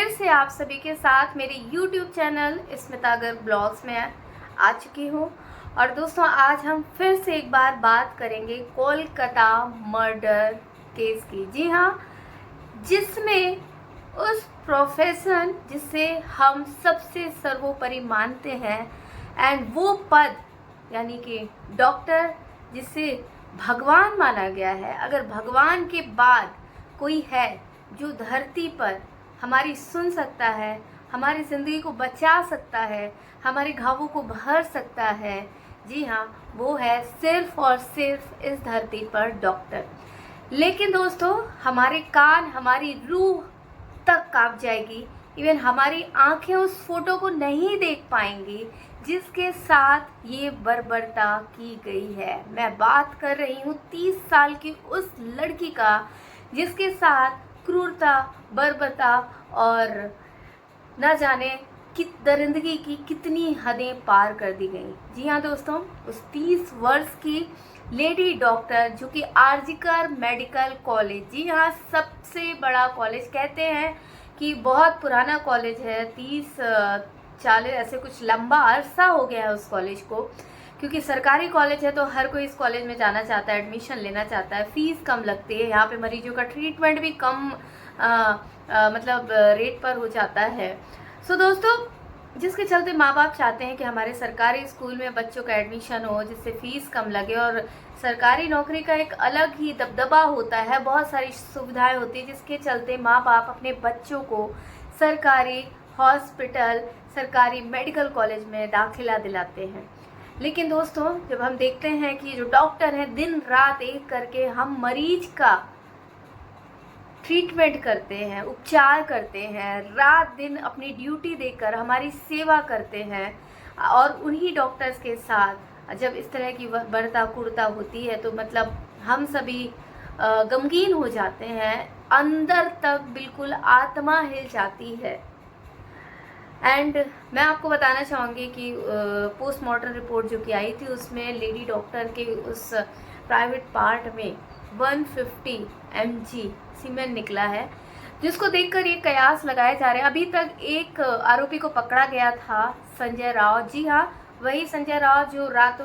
फिर से आप सभी के साथ मेरे YouTube channel Smita Garg blogs में आ चुकी हूँ। और दोस्तों, आज हम फिर से एक बार बात करेंगे कोलकाता मर्डर केस की। जी हाँ, जिसमें उस प्रोफेशन जिसे हम सबसे सर्वोपरि मानते हैं एंड वो पद यानी कि डॉक्टर जिसे भगवान माना गया है, अगर भगवान के बाद कोई है जो धरती पर हमारी सुन सकता है, हमारी ज़िंदगी को बचा सकता है, हमारे घावों को भर सकता है, जी हाँ, वो है सिर्फ और सिर्फ इस धरती पर डॉक्टर। लेकिन दोस्तों, हमारे कान, हमारी रूह तक कांप जाएगी, इवन हमारी आंखें उस फोटो को नहीं देख पाएंगी जिसके साथ ये बर्बरता की गई है। मैं बात कर रही हूँ 30 साल की उस लड़की का जिसके साथ क्रूरता, बर्बरता और न जाने कि दरिंदगी की कितनी हदें पार कर दी गई। जी हाँ दोस्तों, उस 30 वर्ष की लेडी डॉक्टर जो कि आरजीकर मेडिकल कॉलेज, जी हाँ, सबसे बड़ा कॉलेज, कहते हैं कि बहुत पुराना कॉलेज है, 30-40 ऐसे कुछ लंबा अरसा हो गया है उस कॉलेज को, क्योंकि सरकारी कॉलेज है तो हर कोई इस कॉलेज में जाना चाहता है, एडमिशन लेना चाहता है, फीस कम लगती है, यहाँ पे मरीजों का ट्रीटमेंट भी कम मतलब रेट पर हो जाता है। सो दोस्तों, जिसके चलते माँ बाप चाहते हैं कि हमारे सरकारी स्कूल में बच्चों का एडमिशन हो जिससे फीस कम लगे, और सरकारी नौकरी का एक अलग ही दबदबा होता है, बहुत सारी सुविधाएं होती है, जिसके चलते माँ बाप अपने बच्चों को सरकारी हॉस्पिटल, सरकारी मेडिकल कॉलेज में दाखिला दिलाते हैं। लेकिन दोस्तों, जब हम देखते हैं कि जो डॉक्टर हैं दिन रात एक करके हम मरीज का ट्रीटमेंट करते हैं, उपचार करते हैं, रात दिन अपनी ड्यूटी देकर हमारी सेवा करते हैं, और उन्हीं डॉक्टर्स के साथ जब इस तरह की बर्ता कुर्ता होती है तो मतलब हम सभी गमगीन हो जाते हैं, अंदर तक बिल्कुल आत्मा हिल जाती है। एंड मैं आपको बताना चाहूँगी कि पोस्टमार्टम रिपोर्ट जो कि आई थी उसमें लेडी डॉक्टर के उस प्राइवेट पार्ट में 150 mg सीमेंट निकला है, जिसको देखकर ये कयास लगाए जा रहे हैं। अभी तक एक आरोपी को पकड़ा गया था, संजय राव। जी हाँ, वही संजय राव जो रात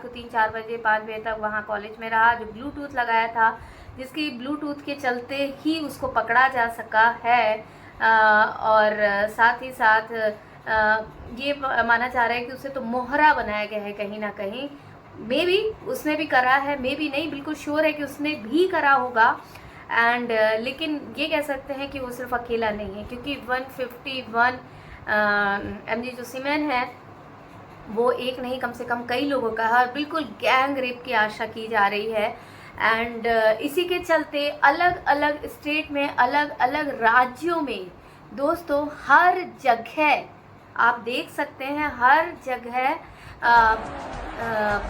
को 3-4 बजे 5 बजे तक वहाँ कॉलेज में रहा, जो ब्लूटूथ लगाया था, जिसकी ब्लूटूथ के चलते ही उसको पकड़ा जा सका है। और साथ ही साथ ये माना जा रहा है कि उसे तो मोहरा बनाया गया है कहीं ना कहीं। मे बी उसने भी करा है, मे बी नहीं, बिल्कुल श्योर है कि उसने भी करा होगा। एंड लेकिन ये कह सकते हैं कि वो सिर्फ अकेला नहीं है, क्योंकि 151 mg जो सीमेंट है वो एक नहीं, कम से कम कई लोगों का है, और बिल्कुल गैंग रेप की आशा की जा रही है। एंड इसी के चलते अलग अलग स्टेट में, अलग अलग राज्यों में दोस्तों, हर जगह आप देख सकते हैं, हर जगह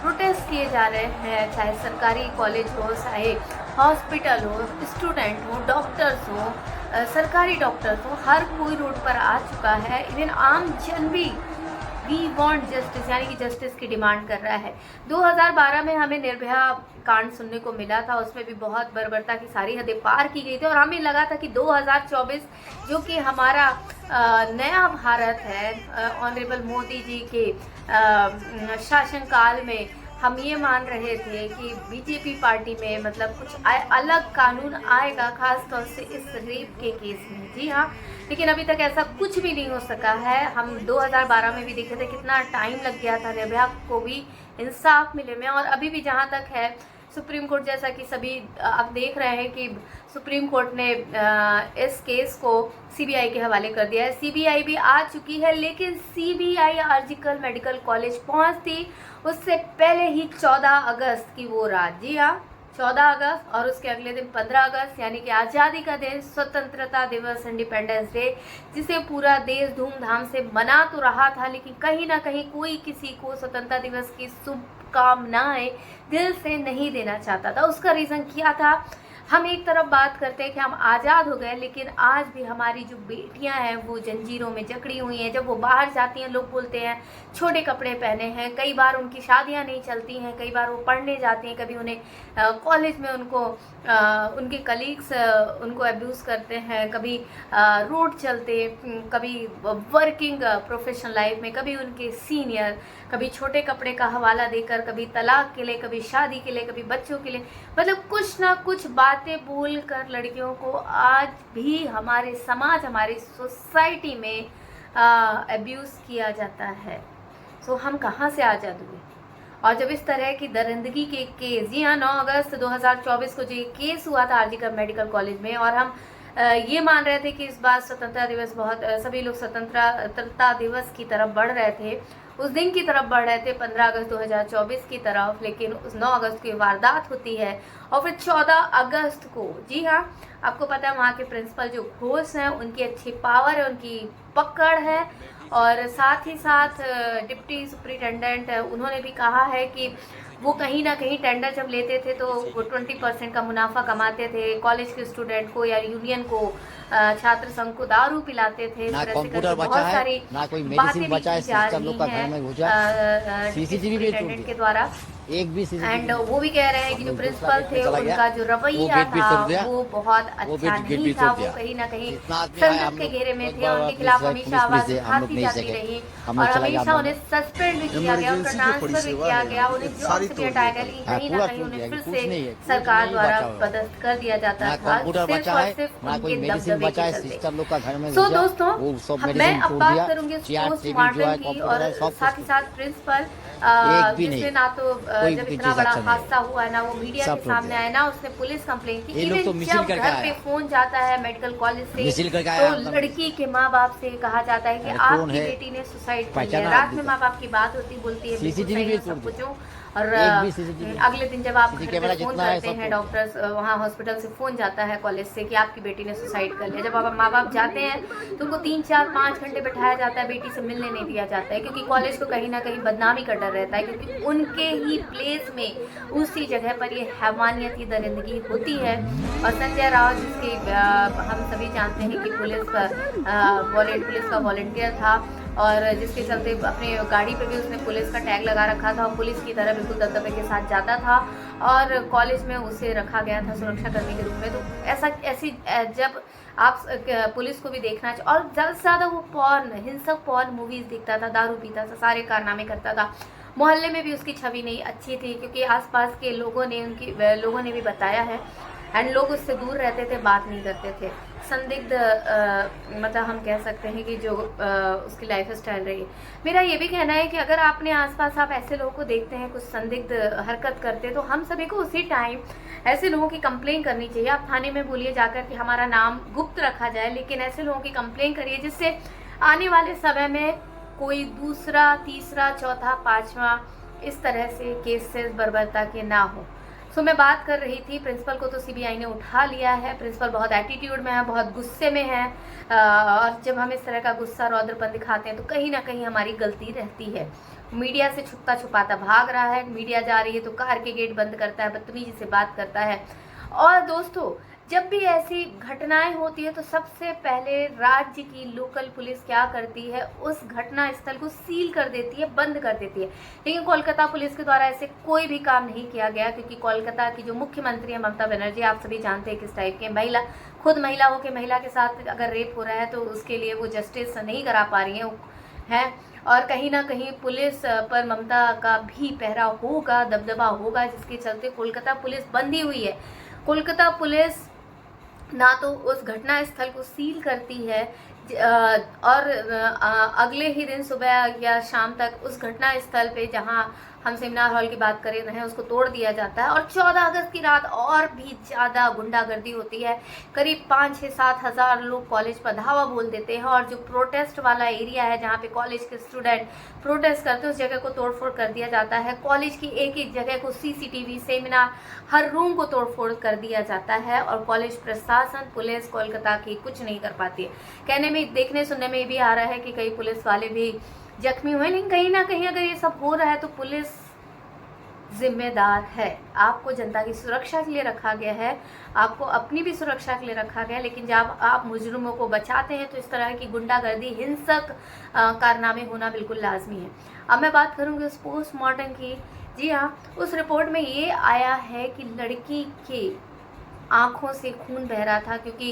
प्रोटेस्ट किए जा रहे हैं, चाहे सरकारी कॉलेज हो, चाहे हॉस्पिटल हो, स्टूडेंट हो, डॉक्टर्स हो, सरकारी डॉक्टर्स हो, हर कोई रोड पर आ चुका है। इवन आम जन भी वी वांट जस्टिस यानी कि जस्टिस की डिमांड कर रहा है। 2012 में हमें निर्भया कांड सुनने को मिला था, उसमें भी बहुत बर्बरता की सारी हदें पार की गई थी, और हमें लगा था कि 2024 जो कि हमारा नया भारत है, ऑनरेबल मोदी जी के शासनकाल में हम ये मान रहे थे कि बीजेपी पार्टी में मतलब कुछ अलग कानून आएगा, खास तौर से इस रेप के केस में। जी हाँ, लेकिन अभी तक ऐसा कुछ भी नहीं हो सका है। हम 2012 में भी देखे थे कितना टाइम लग गया था निर्भया को भी इंसाफ मिले में, और अभी भी जहाँ तक है सुप्रीम कोर्ट, जैसा कि सभी आप देख रहे हैं कि सुप्रीम कोर्ट ने इस केस को सीबीआई के हवाले कर दिया है। सीबीआई भी आ चुकी है, लेकिन सीबीआई आरजीकर मेडिकल कॉलेज पहुंचती उससे पहले ही 14 अगस्त की वो रात, जी हाँ, 14 अगस्त, और उसके अगले दिन 15 अगस्त यानी कि आज़ादी का दिन, स्वतंत्रता दिवस, इंडिपेंडेंस डे, जिसे पूरा देश धूमधाम से मना तो रहा था, लेकिन कहीं ना कहीं कोई किसी को स्वतंत्रता दिवस की शुभकामनाएं दिल से नहीं देना चाहता था। उसका रीज़न क्या था? हम एक तरफ बात करते हैं कि हम आज़ाद हो गए, लेकिन आज भी हमारी जो बेटियां हैं वो जंजीरों में जकड़ी हुई हैं। जब वो बाहर जाती हैं लोग बोलते हैं छोटे कपड़े पहने हैं, कई बार उनकी शादियां नहीं चलती हैं, कई बार वो पढ़ने जाती हैं, कभी उन्हें कॉलेज में उनको उनके कलीग्स उनको अब्यूज़ करते हैं, कभी रोड चलते, कभी वर्किंग प्रोफेशनल लाइफ में, कभी उनके सीनियर, कभी छोटे कपड़े का हवाला देकर, कभी तलाक के लिए, कभी शादी के लिए, कभी बच्चों के लिए, मतलब कुछ ना कुछ बातें बोल कर लड़कियों को आज भी हमारे समाज, हमारी सोसाइटी में अब्यूज़ किया जाता है। सो हम कहाँ से आज़ाद हुए? और जब इस तरह की दरिंदगी के केस, जी हाँ, 9 अगस्त 2024 को जो ये केस हुआ था आरजीकर मेडिकल कॉलेज में, और हम ये मान रहे थे कि इस बार स्वतंत्रता दिवस बहुत सभी लोग स्वतंत्रता दिवस की तरफ बढ़ रहे थे, उस दिन की तरफ बढ़ रहे थे 15 अगस्त 2024 की तरफ, लेकिन उस 9 अगस्त की वारदात होती है। और फिर 14 अगस्त को, जी हाँ, आपको पता है वहाँ के प्रिंसिपल जो घोष हैं उनकी अच्छी पावर है, उनकी पकड़ है, और साथ ही साथ डिप्टी सुपरिटेंडेंट उन्होंने भी कहा है कि वो कहीं ना कहीं टेंडर जब लेते थे तो वो 20% का मुनाफा कमाते थे, कॉलेज के स्टूडेंट को या यूनियन को, छात्र संघ को दारू पिलाते थे। ना कंप्यूटर बचा है, ना कोई मेडिसिन बचा है, सिस्टम लोग का घर में घुसा, सीसीटीवी भी टूट गया के द्वारा एक भी एंड वो भी कह रहे हैं कि जो प्रिंसिपल थे उनका जो रवैया था वो बहुत अच्छा नहीं था, वो कहीं ना कहीं संसद के घेरे में थे, उनके खिलाफ हमेशा आवाज उठाती जाती रही और हमेशा उन्हें सस्पेंड भी किया गया, उनका ट्रांसफर भी किया गया, उन्हें जॉब से भी हटाया गया, लेकिन कहीं ना कहीं उन्हें फिर से सरकार द्वारा पदस्थ कर दिया जाता था सिर्फ और सिर्फ उनके दबदबे के चलते। सो दोस्तों, मैं अब बात करूंगी पोस्टमार्टम की और साथ ही साथ प्रिंसिपल जिसने ना तो जब इतना बड़ा हादसा हुआ है ना वो मीडिया के सामने आया, ना उसने पुलिस कंप्लेन की। इवन जब घर पे फोन जाता है मेडिकल कॉलेज से तो लड़की के माँ बाप से कहा जाता है कि आपकी बेटी ने सुसाइड की है। रात में माँ बाप की बात होती, बोलती है सब कुछ, और अगले दिन जब आप घर पे फोन करते हैं डॉक्टर्स वहाँ हॉस्पिटल से फोन जाता है कॉलेज से कि आपकी बेटी ने सुसाइड कर लिया। जब आप माँ बाप जाते हैं तो उनको 3, 4, 5 घंटे बैठाया जाता है, बेटी से मिलने नहीं दिया जाता है, क्योंकि कॉलेज को कहीं ना कहीं बदनामी का डर रहता है, क्योंकि उनके ही प्लेस में उसी जगह पर ये हैवानियती दरिंदगी होती है। और संजय राव जिसकी हम सभी जानते हैं कि पुलिस का वॉलंटियर था और जिसके चलते अपने गाड़ी पे भी उसने पुलिस का टैग लगा रखा था और पुलिस की तरह बिल्कुल दबदबे के साथ जाता था और कॉलेज में उसे रखा गया था सुरक्षा कर्मी के रूप में। तो ऐसी जब आप पुलिस को भी देखना चाहिए, और ज़्यादा से ज़्यादा वो हिंसक पॉर्न मूवीज़ देखता था, दारू पीता था, सारे कारनामे करता था। मोहल्ले में भी उसकी छवि नहीं अच्छी थी, क्योंकि आसपास के लोगों ने भी बताया है, एंड लोग उससे दूर रहते थे, बात नहीं करते थे। संदिग्ध मतलब हम कह सकते हैं कि जो उसकी लाइफ स्टाइल रही। मेरा ये भी कहना है कि अगर आपने आसपास आप ऐसे लोगों को देखते हैं कुछ संदिग्ध हरकत करते, तो हम सभी को उसी टाइम ऐसे लोगों की कंप्लेन करनी चाहिए। आप थाने में बोलिए जाकर कि हमारा नाम गुप्त रखा जाए, लेकिन ऐसे लोगों की कंप्लेन करिए जिससे आने वाले समय में कोई दूसरा, तीसरा, चौथा, पाँचवा इस तरह से केसेस बर्बरता के ना हो। सो मैं बात कर रही थी, प्रिंसिपल को तो सीबीआई ने उठा लिया है, प्रिंसिपल बहुत एटीट्यूड में है, बहुत गुस्से में है, और जब हम इस तरह का गुस्सा रौद्रपन दिखाते हैं तो कहीं ना कहीं हमारी गलती रहती है। मीडिया से छुपता छुपाता भाग रहा है, मीडिया जा रही है तो कार के गेट बंद करता है, बदतमीजी से बात करता है। और दोस्तों, जब भी ऐसी घटनाएं होती है तो सबसे पहले राज्य की लोकल पुलिस क्या करती है, उस घटना स्थल को सील कर देती है, बंद कर देती है। लेकिन कोलकाता पुलिस के द्वारा ऐसे कोई भी काम नहीं किया गया, क्योंकि कोलकाता की जो मुख्यमंत्री है ममता बनर्जी, आप सभी जानते हैं किस टाइप के महिला, खुद महिला होकर महिला के साथ अगर रेप हो रहा है तो उसके लिए वो जस्टिस नहीं करा पा रही हैं। और कहीं ना कहीं पुलिस पर ममता का भी पहरा होगा, दबदबा होगा, जिसके चलते कोलकाता पुलिस बंधी हुई है। कोलकाता पुलिस ना तो उस घटना स्थल को सील करती है और अगले ही दिन सुबह या शाम तक उस घटना स्थल पे जहां हम सेमिनार हॉल की बात कर रहे हैं उसको तोड़ दिया जाता है। और 14 अगस्त की रात और भी ज़्यादा गुंडागर्दी होती है, करीब 5-6-7 हज़ार लोग कॉलेज पर धावा बोल देते हैं, और जो प्रोटेस्ट वाला एरिया है जहाँ पे कॉलेज के स्टूडेंट प्रोटेस्ट करते हैं उस जगह को तोड़फोड़ कर दिया जाता है। कॉलेज की एक एक जगह को सीसीटीवी, सेमिनार, हर रूम को तोड़फोड़ कर दिया जाता है, और कॉलेज प्रशासन, पुलिस कोलकाता की कुछ नहीं कर पाती है। कहने में, देखने सुनने में भी आ रहा है कि कई पुलिस वाले भी जख्मी हुए, लेकिन कहीं ना कहीं अगर ये सब हो रहा है तो पुलिस जिम्मेदार है। आपको जनता की सुरक्षा के लिए रखा गया है, आपको अपनी भी सुरक्षा के लिए रखा गया है, लेकिन जब आप मुजरिमों को बचाते हैं तो इस तरह की गुंडागर्दी, हिंसक कारनामे होना बिल्कुल लाजमी है। अब मैं बात करूँगी उस पोस्टमार्टम की। जी हाँ, उस रिपोर्ट में ये आया है कि लड़की के आँखों से खून बह रहा था, क्योंकि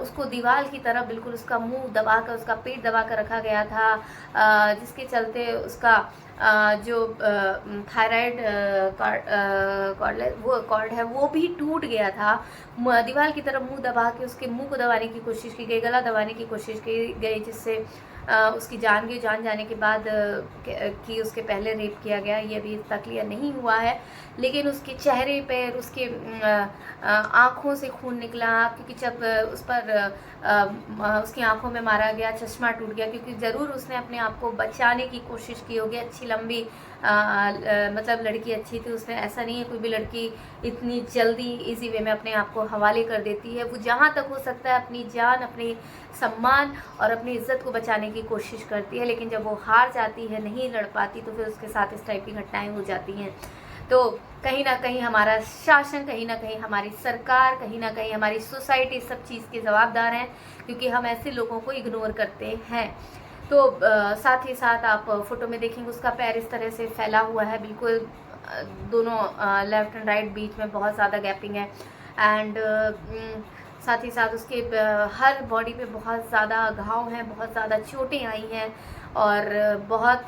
उसको दीवार की तरफ बिल्कुल उसका मुंह दबाकर, उसका पेट दबाकर रखा गया था, जिसके चलते उसका जो थायराइड कॉर्ड है वो भी टूट गया था। दीवार की तरफ मुंह दबा के उसके मुंह को दबाने की कोशिश की गई, गला दबाने की कोशिश की गई, जिससे उसकी जान जाने के बाद कि उसके पहले रेप किया गया, ये अभी तक क्लियर नहीं हुआ है। लेकिन उसके चेहरे पर, उसके आँखों से खून निकला, क्योंकि जब उस पर उसकी आँखों में मारा गया, चश्मा टूट गया, क्योंकि ज़रूर उसने अपने आप को बचाने की कोशिश की होगी। अच्छी लंबी मतलब लड़की अच्छी थी, उसने, ऐसा नहीं है कोई भी लड़की इतनी जल्दी इजी वे में अपने आप को हवाले कर देती है। वो जहाँ तक हो सकता है अपनी जान, अपनी सम्मान और अपनी इज्जत को बचाने की कोशिश करती है, लेकिन जब वो हार जाती है, नहीं लड़ पाती, तो फिर उसके साथ इस टाइप की घटनाएं हो जाती हैं। तो कहीं ना कहीं हमारा शासन, कहीं ना कहीं हमारी सरकार, कहीं ना कहीं हमारी सोसाइटी इस सब चीज़ के जवाबदार हैं, क्योंकि हम ऐसे लोगों को इग्नोर करते हैं। तो साथ ही साथ आप फोटो में देखेंगे उसका पैर इस तरह से फैला हुआ है, बिल्कुल दोनों लेफ्ट एंड राइट बीच में बहुत ज़्यादा गैपिंग है। एंड साथ ही साथ उसके हर बॉडी पे बहुत ज़्यादा घाव हैं, बहुत ज़्यादा चोटें आई हैं, और बहुत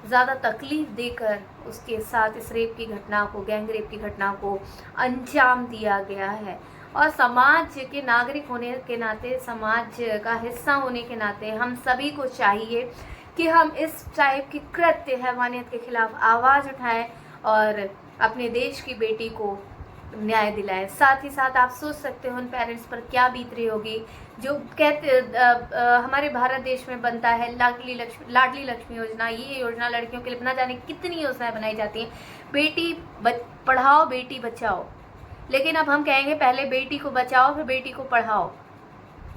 ज़्यादा तकलीफ़ देकर उसके साथ इस रेप की घटना को, गैंग रेप की घटना को अंजाम दिया गया है। और समाज के नागरिक होने के नाते, समाज का हिस्सा होने के नाते हम सभी को चाहिए कि हम इस टाइप की कृत्य, हैवानियत के खिलाफ आवाज़ उठाएं और अपने देश की बेटी को न्याय दिलाएं। साथ ही साथ आप सोच सकते हो उन पेरेंट्स पर क्या बीत रही होगी जो कहते हमारे भारत देश में बनता है लाडली लक्ष्मी योजना। ये योजना लड़कियों के लिए न जाने कितनी योजनाएं बनाई जाती हैं, बेटी पढ़ाओ बेटी बचाओ। लेकिन अब हम कहेंगे पहले बेटी को बचाओ फिर बेटी को पढ़ाओ।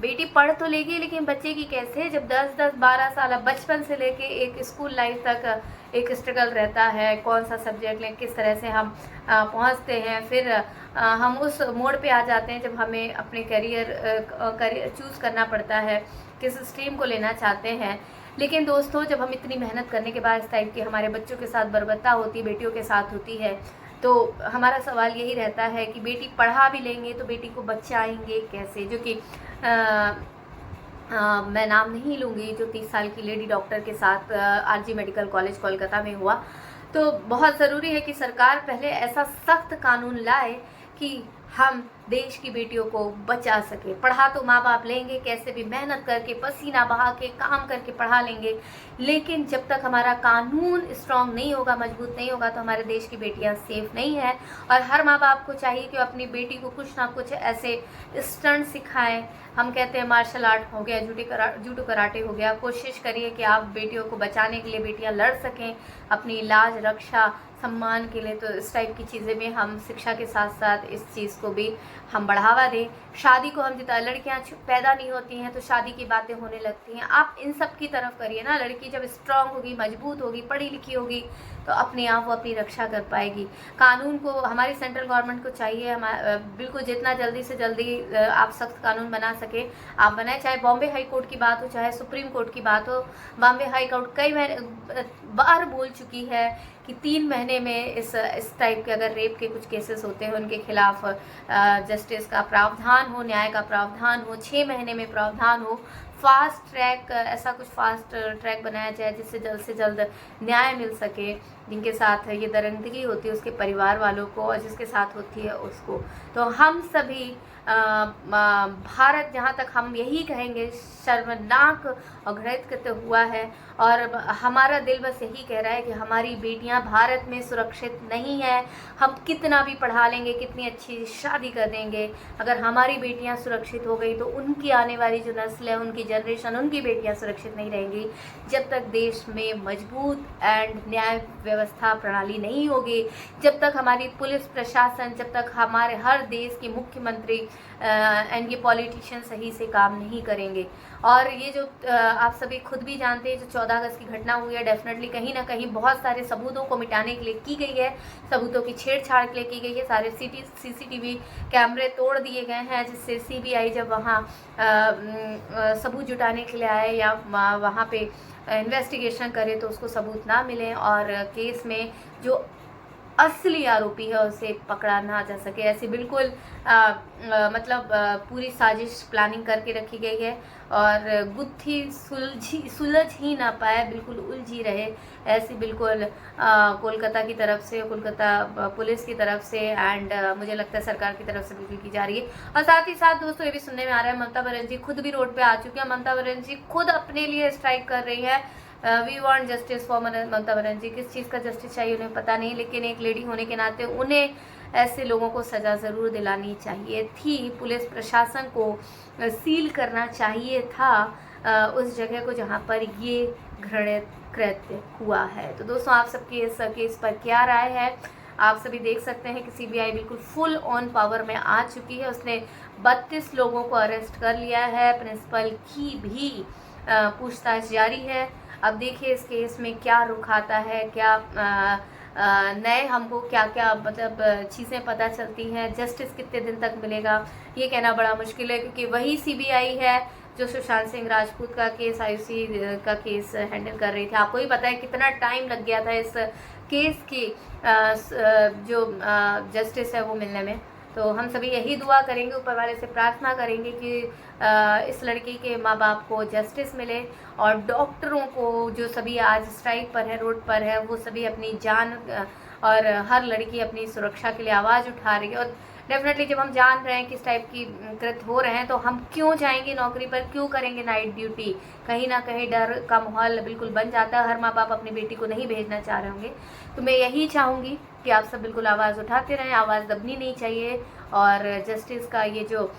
बेटी पढ़ तो लेगी, लेकिन बच्चे की कैसे, जब 10-12 साल बचपन से लेके एक स्कूल लाइफ तक एक स्ट्रगल रहता है, कौन सा सब्जेक्ट लें, किस तरह से हम पहुंचते हैं, फिर हम उस मोड़ पे आ जाते हैं जब हमें अपने करियर चूज़ करना पड़ता है, किस स्ट्रीम को लेना चाहते हैं। लेकिन दोस्तों, जब हम इतनी मेहनत करने के बाद इस टाइप की हमारे बच्चों के साथ बर्बरता होती, बेटियों के साथ होती है, तो हमारा सवाल यही रहता है कि बेटी पढ़ा भी लेंगे तो बेटी को बचाएंगे कैसे। जो कि मैं नाम नहीं लूँगी, जो 30 साल की लेडी डॉक्टर के साथ आरजी मेडिकल कॉलेज कोलकाता में हुआ। तो बहुत ज़रूरी है कि सरकार पहले ऐसा सख्त कानून लाए कि हम देश की बेटियों को बचा सके। पढ़ा तो माँ बाप लेंगे, कैसे भी मेहनत करके, पसीना बहा के, काम करके पढ़ा लेंगे, लेकिन जब तक हमारा कानून स्ट्रांग नहीं होगा, मजबूत नहीं होगा, तो हमारे देश की बेटियां सेफ नहीं है। और हर माँ बाप को चाहिए कि अपनी बेटी को कुछ ना कुछ ऐसे स्टंट सिखाएं। हम कहते हैं मार्शल आर्ट हो गया, जूडो कराटे हो गया, कोशिश करिए कि आप बेटियों को बचाने के लिए बेटियां लड़ सकें अपनी इलाज, रक्षा, सम्मान के लिए। तो इस टाइप की चीज़ें में हम शिक्षा के साथ साथ इस चीज़ को भी हम बढ़ावा दें। शादी को हम जितना, लड़कियां पैदा नहीं होती हैं तो शादी की बातें होने लगती हैं, आप इन सब की तरफ करिए ना। लड़की जब स्ट्रांग होगी, मजबूत होगी, पढ़ी लिखी होगी, तो अपने आप वो अपनी रक्षा कर पाएगी। कानून को, हमारी सेंट्रल गवर्नमेंट को चाहिए बिल्कुल जितना जल्दी से जल्दी आप सख्त कानून बना सके आप बनाए। चाहे बॉम्बे हाई कोर्ट की बात हो, चाहे सुप्रीम कोर्ट की बात हो। बॉम्बे हाई कोर्ट कई बार बोल चुकी है कि 3 महीने में इस टाइप के अगर रेप के कुछ केसेस होते हैं उनके खिलाफ जस्टिस का प्रावधान हो, न्याय का प्रावधान हो, 6 महीने में प्रावधान हो, फास्ट ट्रैक, ऐसा कुछ फास्ट ट्रैक बनाया जाए जिससे जल्द से जल्द न्याय मिल सके। जिनके साथ ये दरिंदगी होती है उसके परिवार वालों को, और जिसके साथ होती है उसको। तो हम सभी भारत, जहाँ तक हम यही कहेंगे, शर्मनाक और घृणित कृत्य हुआ है। और हमारा दिल बस यही कह रहा है कि हमारी बेटियां भारत में सुरक्षित नहीं है। हम कितना भी पढ़ा लेंगे, कितनी अच्छी शादी कर देंगे, अगर हमारी बेटियां सुरक्षित हो गई तो उनकी आने वाली जो नस्ल है, उनकी जनरेशन, उनकी बेटियां सुरक्षित नहीं रहेंगी। जब तक देश में मजबूत एंड न्याय व्यवस्था प्रणाली नहीं होगी, जब तक हमारी पुलिस प्रशासन, जब तक हमारे हर देश के मुख्यमंत्री एंड ये पॉलिटिशियन सही से काम नहीं करेंगे। और ये जो आप सभी खुद भी जानते हैं, जो 14 अगस्त की घटना हुई है, डेफिनेटली कहीं ना कहीं बहुत सारे सबूतों को मिटाने के लिए की गई है, सबूतों की छेड़छाड़ के लिए की गई है। सारे CCTV कैमरे तोड़ दिए गए हैं, जिससे CBI जब वहाँ सबूत जुटाने के लिए आए या वहाँ पे इन्वेस्टिगेशन करे तो उसको सबूत ना मिले और केस में जो असली आरोपी है उसे पकड़ा ना जा सके। ऐसी बिल्कुल मतलब पूरी साजिश प्लानिंग करके रखी गई है और गुत्थी सुलझ ही ना पाए, बिल्कुल उलझी रहे, ऐसी बिल्कुल कोलकाता की तरफ से, कोलकाता पुलिस की तरफ से एंड मुझे लगता है सरकार की तरफ से बिल्कुल की जा रही है। और साथ ही साथ दोस्तों ये भी सुनने में आ रहा है ममता बनर्जी खुद भी रोड पे आ चुकी है। ममता बनर्जी खुद अपने लिए स्ट्राइक कर रही है। We want justice for Mamata Banerjee. किस चीज़ का जस्टिस चाहिए उन्हें पता नहीं, लेकिन एक लेडी होने के नाते उन्हें ऐसे लोगों को सज़ा ज़रूर दिलानी चाहिए थी। पुलिस प्रशासन को सील करना चाहिए था उस जगह को जहां पर ये घृणित कृत्य हुआ है। तो दोस्तों आप सबकी इस केस पर क्या राय है? आप सभी देख सकते हैं कि CBI बिल्कुल फुल ऑन पावर में आ चुकी है। उसने 32 लोगों को अरेस्ट कर लिया है। प्रिंसिपल की भी पूछताछ जारी है। अब देखिए इस केस में क्या रुख आता है, क्या नए हमको क्या क्या मतलब चीज़ें पता चलती हैं, जस्टिस कितने दिन तक मिलेगा ये कहना बड़ा मुश्किल है, क्योंकि वही CBI है जो सुशांत सिंह राजपूत का केस, IOC का केस हैंडल कर रही थी। आपको ही पता है कितना टाइम लग गया था इस केस की जो जस्टिस है वो मिलने में। तो हम सभी यही दुआ करेंगे, ऊपर वाले से प्रार्थना करेंगे कि इस लड़की के माँ बाप को जस्टिस मिले और डॉक्टरों को जो सभी आज स्ट्राइक पर है, रोड पर है, वो सभी अपनी जान और हर लड़की अपनी सुरक्षा के लिए आवाज़ उठा रही है। और डेफिनेटली जब हम जान रहे हैं किस टाइप की कृत्य हो रहे हैं तो हम क्यों जाएंगे नौकरी पर, क्यों करेंगे नाइट ड्यूटी? कहीं ना कहीं डर का माहौल बिल्कुल बन जाता है। हर माँ बाप अपनी बेटी को नहीं भेजना चाह रहे होंगे। तो मैं यही चाहूँगी कि आप सब बिल्कुल आवाज़ उठाते रहें, आवाज़ दबनी नहीं चाहिए और जस्टिस का ये जो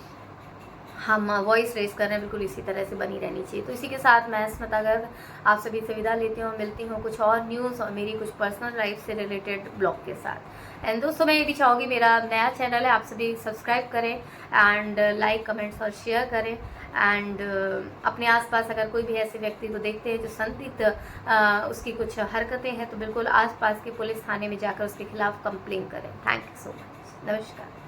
हम वॉइस रेस कर रहे हैं बिल्कुल इसी तरह से बनी रहनी चाहिए। तो इसी के साथ मैं स्मिता गर्ग आप सभी से विदा लेती हूँ। मिलती हूँ कुछ और न्यूज़ और मेरी कुछ पर्सनल लाइफ से रिलेटेड ब्लॉग के साथ। एंड दोस्तों मैं ये भी चाहूँगी, मेरा नया चैनल है, आप सभी सब्सक्राइब करें एंड लाइक कमेंट्स और शेयर करें एंड अपने आसपास अगर कोई भी ऐसे व्यक्ति को देखते हैं जो संदिग्ध उसकी कुछ हरकतें हैं तो बिल्कुल आसपास के पुलिस थाने में जाकर उसके खिलाफ कंप्लेन करें। Thank you so much. नमस्कार।